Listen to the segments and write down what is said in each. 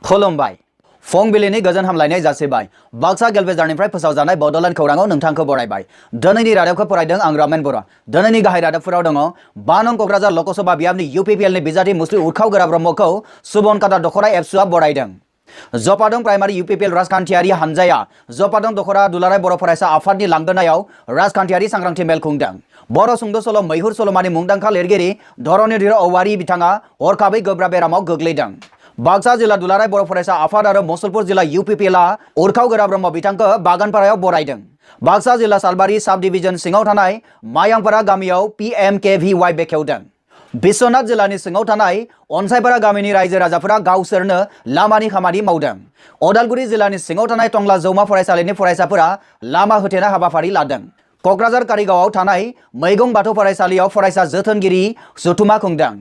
खुलुमबाय फुंबिलिनि गोजोन हामलायनाय जासिबाय बाक्सा गेलबेजारनिफ्राय फोसावजानाय बड'लेण्ड खौराङाव नोंथांखौ बरायबाय दिनैनि रादाबखौ फरायदों आं रामेन बर' दिनैनि गाहाय रादाबफोराव दङ 5 नं क'क्राझार लकसभा बियाबनि UPPLनि बिजाथि मुस्रि उरखाव गोरा ब्रह्मखौ सुबनकाटा दख'रा एबसुआ बरायदों। जपादं प्राइमारि UPPL राजखान्थियारि हानजाया जपादं दख'रा दुलाराय बर' फरायसा आफादनि लांगोनायाव राजखान्थियारि सांग्रांथि मेल खुंदों। बर' सुंद' सल' मैहुर सल'मानि मुंदांखा लिरगिरि धरनीधर औवारी बिथाङा हरखाबै गोब्राब बेरामाव गोग्लैदों। बाक्सा जिल्ला दुलाराय बर' फरायसा आफाद आरो मुसलपुर जिल्ला UPPLआ उरखाव गोरा ब्रह्म बिथांखौ बागानपारायाव बरायदों। बाक्सा जिल्ला सालबारि साब डिभिजन सिङाव थानाय मायांपारा गामियाव PMKVY बेखेवदों। बिश्वनाथ जिल्लानि सिङाव थानाय अनसायपारा गामिनि रायजो राजाफोरा गावसोरनो लामानि खामानि मावदों। अदालगुरि जिल्लानि सिङाव थानाय टंला जौमा फरायसालिनि फरायसाफोरा लामा होथेनाय हाबाफारि लादों। क'क्राझार कारिगावआव थानाय मैगं बाथौ फरायसालियाव फरायसा जोथोनगिरि जथुमा खुंदों।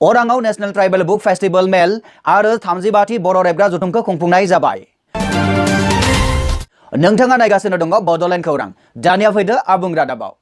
अराङाव नेशनेल ट्राइबेल बुक फेस्टिवल मेल आरो 35थि बर' रेबग्रा जथुमखौ खुंफुंनाय जाबाय। नोंथाङा नायगासिनो दङ बड'लेण्ड खौरां। दानिया फैदो आबुं रादाबाव।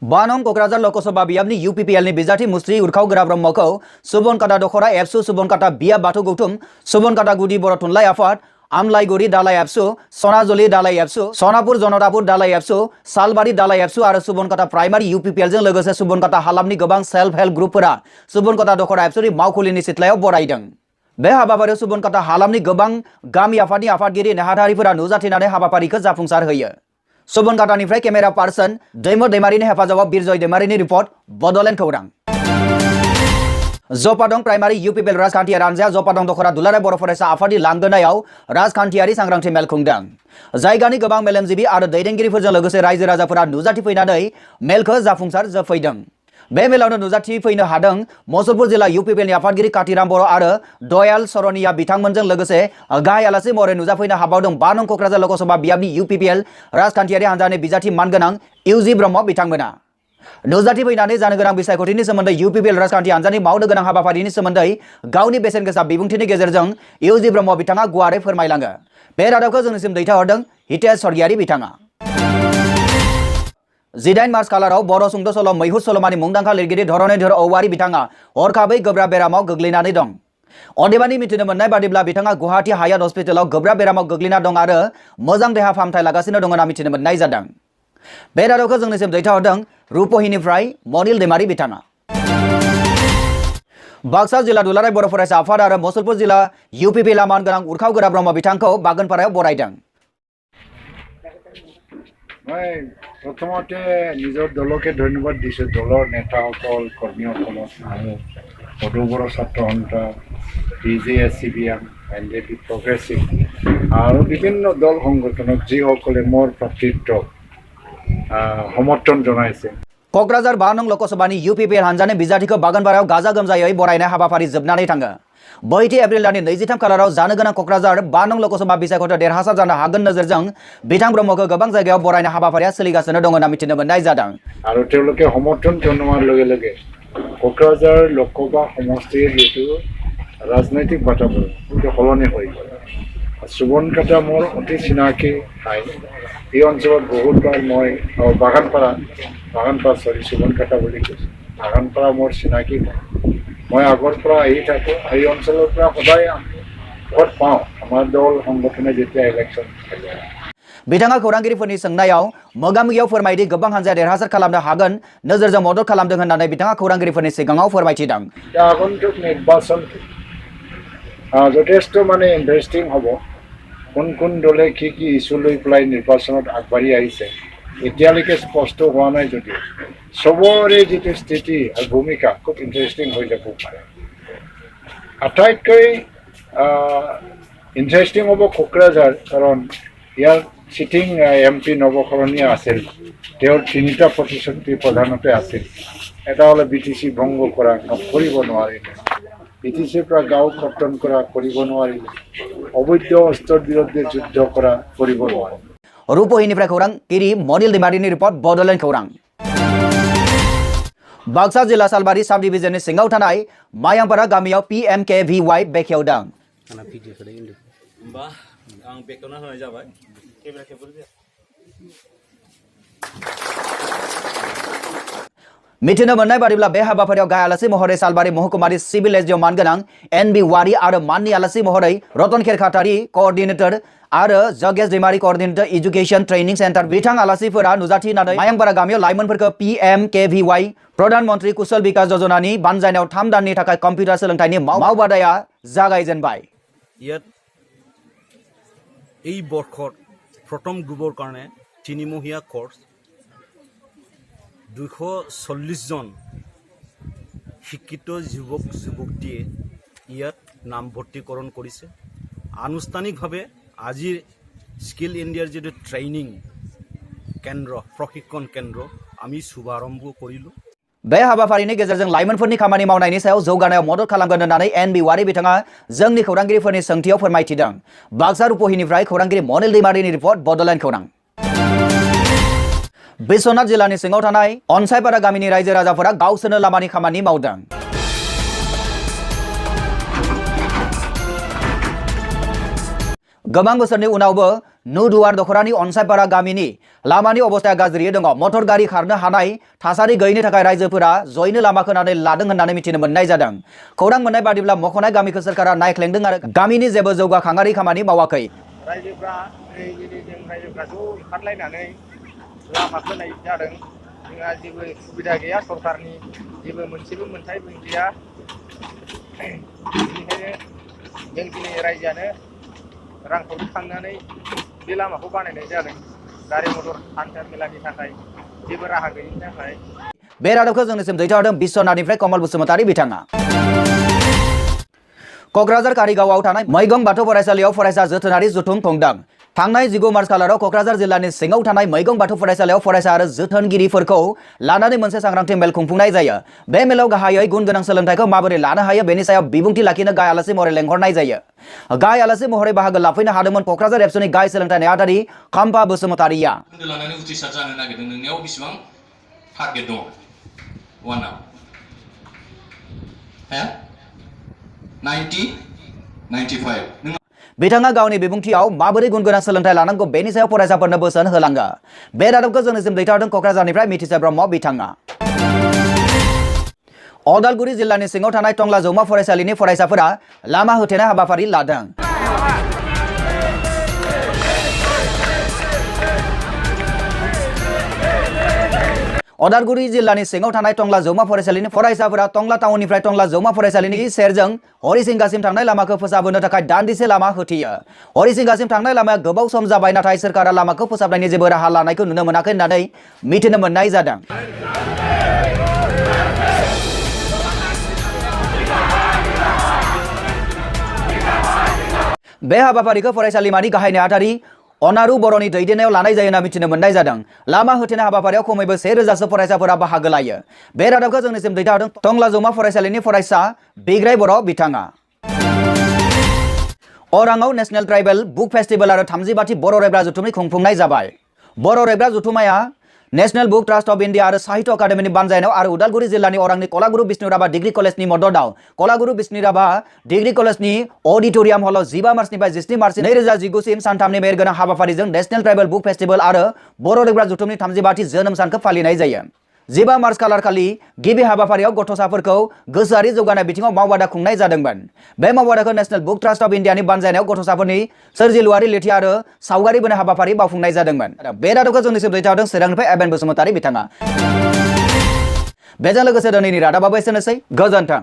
5 नं क'क्राझार लकसभा बियाबनि UPPLनि बिजाथि मुस्रि उरखाव गोरा ब्रह्मखौ सुबनकाटा दख'रा एबसु सुबनकाटा बियाब बाथौ गौथुम सुबनकाटा गुदि बर' थुनलाइ आफाद आमलाइगुरि दालाइ एबसु सनाजुलि दालाइ एबसु सनापुर जनतापुर दालाइ एबसु सालबारि दालाइ एबसु आरो सुबनकाटा प्राइमारि UPPLजों लोगोसे सुबनकाटा हालामनि गोबां सेल्फ हेल्प ग्रुपफोरा सुबनकाटा दख'रा एबसुनि मावखुलिनि सिथ्लायाव बरायदों। बे हाबाफारियाव सुबनकाटा हालामनि गोबां गामि आफादनि आफादगिरि नेहाथारिफोरा नुजाथिनानै हाबाफारिखौ जाफुंसार होयो। सुबनकाटानिफ्राय केमेरा पार्सन दैमु दैमारिनि हेफाजाबाव बिरजय दैमारिनि रिपर्ट बड'लेण्ड खौरां। जपादं प्राइमारि UPPL राजखान्थियारि हानजाया जपादं दख'रा दुलाराय बर' फरायसा आफादनि लांगोनायाव राजखान्थियारि सांग्रांथि मेल खुंदों। जायगानि गोबां मेलेमजिबि आरो दैदेनगिरिफोरजों लोगोसे रायजो राजाफोरा नुजाथिफैनानै मेलखौ जाफुंसार जाफैदों। बे मेलावनो नुजाथिफैनो हादों मुसलपुर जिल्ला UPPLनि आफादगिरि कातिराम बर' आरो दयाल सरनिया बिथांमोनजों लोगोसे गाहाय आलासि महरै नुजाफैनो हाबावदों 5 नं क'क्राझार लकसभा बियाबनि UPPL राजखान्थियारि हानजानि बिजाथि मानगोनां UG ब्रह्म बिथांमोना। नुजाथिफैनानै जानो गोनां बिसायख'थिनि सोमोन्दै UPPL राजखान्थि हानजानि मावनो गोनां हाबाफारिनि सोमोन्दै गावनि बेसेन गोसा बिबुंथिनि गेजेरजों UG ब्रह्म बिथाङा गुवारै फोरमायलाङो। बे रादाबखौ जोंनिसिम दैथायहरदों हितेश सरगियारि बिथाङा। 18 मार्च खालाराव बर' सुंद' सल' मैहुर सल'मानि मुंदांखा लिरगिरि धरनीधर औवारी बिथाङा हरखाबै गोब्राब बेरामाव गोग्लैनानै दं। अदेबानि मिथिनो मोननाय बादिब्ला बिथाङा गुवाहाटी हायात हस्पिटालाव गोब्राब बेरामाव गोग्लैना दं आरो मोजां देहा फाहामथाय लागासिनो दं होनना मिथिनो मोननाय जादों। बे रादाबखौ जोंनिसिम दैथायहरदों रुपहिनिफ्राय मनिल दैमारि बिथाङा। बाक्सा जिल्ला दुलाराय बर' फरायसा आफाद आरो मुसलपुर जिल्ला UPPL मानगोनां उरखाव गोरा ब्रह्म बिथांखौ बागानपारायाव बरायदों। मैं प्रथमते निजर दलके धन्यवाद दिसो दलर नेताসকল কৰ্মীসকলক আৰু সদৌ বড়ো ছাত্ৰ সন্থা BJS-CPM NDP প্ৰগ্ৰেছিভ আৰু বিভিন্ন দল সংগঠনক যিসকলে মোৰ প্ৰাৰ্থিত্বক সমৰ্থন জনাইছে। क'क्राझार 5 नं लकसभानि UPPL हानजानि बिजाथिखौ बागानपारायाव गाजा गोमजायै बरायनाय हाबाफारि जोबनानै थाङो। 2 एप्रिल दाननि 23 खालाराव जानो गोनां क'क्राझार 5 नं लकसभा बिसायख'थियाव देरहासार जानो हागोन नोजोरजों बिथां ब्रह्मखौ गोबां जायगायाव बरायनाय हाबाफारिया सोलिगासिनो दं होनना मिथिनो मोननाय जादों। আৰু তেওঁলোকে সমৰ্থন জনোৱাৰ লগে লগে কক্ৰাঝাৰ লোকসভা সমষ্টিৰ যিটো ৰাজনৈতিক বাতাবৰণ সেইটো সলনি হৈ গ'ল। সুবনকাটা মোৰ অতি চিনাকি ঠাই। এই অঞ্চলত বহুতবাৰ মই বাগানপাৰা সুবনকাটা বুলি কৈছোঁ। বাগানপাৰা মোৰ চিনাকি ঠাই। মই আগৰ পৰা আহি থাকোঁ। এই অঞ্চলৰ পৰা সদায় ভোট পাওঁ আমাৰ দল সংগঠনে যেতিয়া ইলেকশ্যন খেলে। बिथाङा खौरांगिरिफोरनि सोंनायाव मोगा-मोगियाव फोरमायदि गोबां हानजाया देरहासार खालामनो हागोन नोजोरजों मदद खालामदों होननानै बिथाङा खौरांगिरिफोरनि सिगाङाव फोरमायथिदों। আগন্তুক নিৰ্বাচনটো যথেষ্ট ইণ্টাৰেষ্টিং হ'ব। কোন কোন দলে কি ইছ্যু লৈ পেলাই নিৰ্বাচনত আগবাঢ়ি আহিছে এতিয়ালৈকে স্পষ্ট হোৱা নাই যদিও চবৰে যিটো স্থিতি আৰু ভূমিকা খুব ইণ্টাৰেষ্টিং হৈ যাব পাৰে। আটাইতকৈ ইণ্টাৰেষ্টিং হ'ব কোকৰাঝাৰ, কাৰণ ইয়াৰ চিটিং MP নৱকৰণীয়া আছিল। তেওঁৰ 3টা প্ৰতিশ্ৰুতি প্ৰধানতে আছিল। এটা হ'লে BTC ভংগ কৰা কৰিব নোৱাৰিলে, BTCৰ পৰা গাঁও কৰ্তন কৰা কৰিব নোৱাৰিলে, অবৈধ অস্ত্ৰৰ বিৰুদ্ধে যুদ্ধ কৰা কৰিব নোৱাৰিলে। रुपहिनिफ्राय खौरांगिरि मनिल दैमारिनि रिपर्ट बड'लेण्ड खौरां। बाक्सा जिल्ला सालबारि साब डिभिजननि सिङाव थानाय मायांपारा गामियाव PMKVY बेखेवदों। मिथिनो मोननाय बादिब्ला बे हाबाफारियाव गाहाय आलासि महरै सालबारि महकुमारि सिभिल एसडिअ मानगोनां एनबि वारि आरो माननि आलासि महरै रतन खेरखातारि कोअर्डिनेटर आरो जगेश Daimari coordinator education training centre बिथां आलासिफोरा नुजाथिनानै मायांपारा गामियाव लाइमोनफोरखौ PMKVY प्रधानमन्त्री कुशल विकास योजनानि बानजायनायाव 3 दाननि थाखाय कम्पिउटार सोलोंथाइनि मावबादाया जागायजेनबाय। ইয়াত এই বৰ্ষৰ প্ৰথম গ্ৰুপৰ কাৰণে 3মহীয়া কোৰ্স 240 জন শিক্ষিত যুৱক যুৱতীয়ে ইয়াত নামভৰ্তিকৰণ কৰিছে। আনুষ্ঠানিকভাৱে আজিৰ স্কিল ইণ্ডিয়াৰ যিটো ট্ৰেইনিং কেন্দ্ৰ প্ৰশিক্ষণ কেন্দ্ৰ আমি শুভাৰম্ভ কৰিলোঁ। बे हाबाफारिनि गेजेरजों लाइमोनफोरनि खामानि मावनायनि सायाव जौगानायाव मदद खालामगोन होननानै एनबि वारि बिथाङा जोंनि खौरांगिरिफोरनि सोंथियाव फोरमायथिदों। बाक्सा रुपहिनिफ्राय खौरांगिरि मनिल दैमारिनि रिपर्ट बड'लेण्ड खौरां। बिश्वनाथ जिल्लानि सिङाव थानाय अनसायपारा गामिनि रायजो राजाफोरा गावसोरनो लामानि खामानि मावदों। गोबां बोसोरनि उनावबो नुदुवार दखरानि अनसायपारा गामिनि लामानि अबस्थाया गाज्रियै दङ। मटर गारि खारनो हानाय थासारि गैयिनि थाखाय रायजोफोरा जयैनो लामा खोनानै लादों होननानै मिथिनो मोननाय जादों। खौरां मोननाय बादिब्ला मख'नाय गामिखौ सोरखारा नायख्लेंदों आरो गामिनि जेबो जौगाखांआरि खामानि मावाखै। रायजोफ्रा ज' ओंखारलायनानै लामा खोनाय जादों। जोंहा जेबो सुबिदा गैया, सरकारनि जेबो मोनसेबो मोनथाय गैया। बेनिखायनो जों दिनै रायजोआनो रांखावरि खांनानै बे लामाखौ बानायनाय जादों। गारि मटर हान्था मेलानि थाखाय जेबो राहा गैयिनि थाखाय। बे रादाबखौ जोंनिसिम दैथायहरदों बिश्वनाथनिफ्राय कमल बसुमतारी बिथाङा। क'क्राझार कारिगावआव थानाय मैगं बाथौ फरायसालियाव फरायसा जोथोनारि जथुम खुंदों। थांनाय 19 मार्च खालाराव क'क्राझार जिल्लानि सिङाव थानाय मैगं बाथौ फरायसालियाव फरायसा आरो जोथोनगिरिफोरखौ लानानै मोनसे सांग्रांथि मेल खुंफुंनाय जायो। बे मेलाव गाहायै गुन गोनां सोलोंथाइखौ माबोरै लानो हायो बेनि सायाव बिबुंथि लाखिनो गाहाय आलासि महरै लेंहरनाय जायो। गाहाय आलासि महरै बाहागो लाफैनो हादोंमोन क'क्राझार एबसुनि गाहाय सोलोंथाइ नेहाथारि खाम्फा बसुमतारिया। लानानै उथ्रिसार जानो नागिरदों, नोंनियाव बेसेबां टारगेट दङ? 1 90 95 बिथाङा गावनि बिबुंथियाव माबोरै गुन गोनां सोलोंथाइ लानांगौ बेनि सायाव फरायसाफोरनो बोसोन होलाङो। बे रादाबखौ जोंनिसिम दैथायहरदों क'क्राझारनिफ्राय मिथिसार ब्रह्म बिथाङा। अदालगुरि जिल्लानि सिङाव थानाय टंला जौमा फरायसालिनि फरायसाफोरा लामा होथेनाय हाबाफारि लादों। अदालगुरि जिल्लानि सिङाव थानाय टंला जौमा फरायसालिनि फरायसाफोरा टंला टाउननिफ्राय टंला जौमा फरायसालिनि सेरजों हरिसिंगासिम थांनाय लामाखौ फोसाबहोनो थाखाय दान्दिसे लामा होथेयो। हरिसिंगासिम थांनाय लामाया गोबाव सम जाबाय, नाथाय सोरखारा लामाखौ फोसाबनायनि जेबो राहा लानायखौ नुनो मोनाखै होननानै मिथिनो मोननाय जादों। बे हाबाफारिखौ फरायसालिमानि गाहाय नेहाथारि अनारु बर'नि दैदेननायाव लानाय जायो होनना मिथिनो मोननाय जादों। लामा होथेनाय हाबाफारियाव खमैबो 1000 फरायसाफोरा बाहागो लायो। बे रादाबखौ जोंनिसिम दैथायहरदों टंला जौमा फरायसालिनि फरायसा बिग्राय बर' बिथाङा। अराङाव नेशनेल ट्राइबेल बुक फेस्टिवल आरो 30 बर' रायग्रा जथुमनि खुंफुंनाय जाबाय। बर' रायग्रा जथुमाया national book trust of India और साहित्य अकादेमी बानजायनायाव आरो उदालगुरि जिल्लानि अरांनि कलागुरु विष्णु राभा डिग्री कलेजनि मददाव कलागुरु विष्णु राभा डिग्री कलेजनि ऑडिटोरियम हॉलाव 15 मार्चनिफ्राय 17 मार्च 2019 सिम सानथामनि मेहेरगोनां हाबाफारिजों नेशनेल ट्राइबेल बुक फेस्टिवल आरो बर' रायग्रा जथुमनि 35थि जोनोम सानखौ फालिनाय जायो। 15 मार्च खालारखालि गिबि हाबाफारियाव गथ'साफोरखौ गोसोआरि जौगानाय बिथिङाव मावबादा खुंनाय जादोंमोन। बे मावबादाखौ नेशनेल बुक ट्रास्ट अफ इंडियानि बानजायनायाव गथ'साफोरनि सोरजिलुआरि लिरथि आरो सावगारि बोनाय हाबाफारि मावफुंनाय जादोंमोन। बे रादाबखौ जोंनिसिम दैथायहरदों चिरांनिफ्राय एबेन बसुमतारी बिथाङा। बेजों लोगोसे दिनैनि रादाबाबो एसेनोसै। गोजोन्थों।